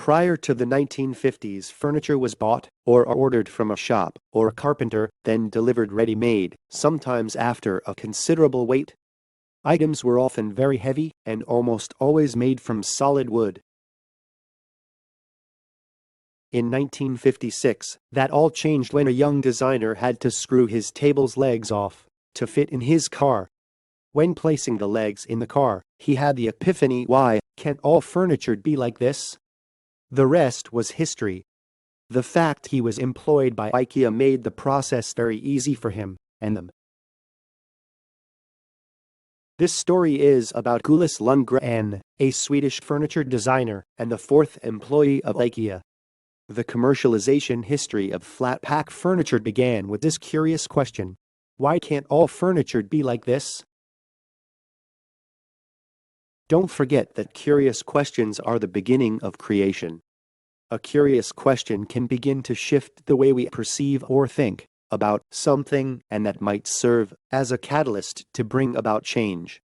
Prior to the 1950s, furniture was bought or ordered from a shop or a carpenter, then delivered ready-made, sometimes after a considerable wait. Items were often very heavy and almost always made from solid wood. In 1956, that all changed when a young designer had to screw his table's legs off to fit in his car. When placing the legs in the car, he had the epiphany, why can't all furniture be like this? The rest was history. The fact he was employed by IKEA made the process very easy for him and them. This story is about Gillis Lundgren, a Swedish furniture designer and the fourth employee of IKEA. The commercialization history of flat-pack furniture began with this curious question: why can't all furniture be like this? Don't forget that curious questions are the beginning of creation. A curious question can begin to shift the way we perceive or think about something, and that might serve as a catalyst to bring about change.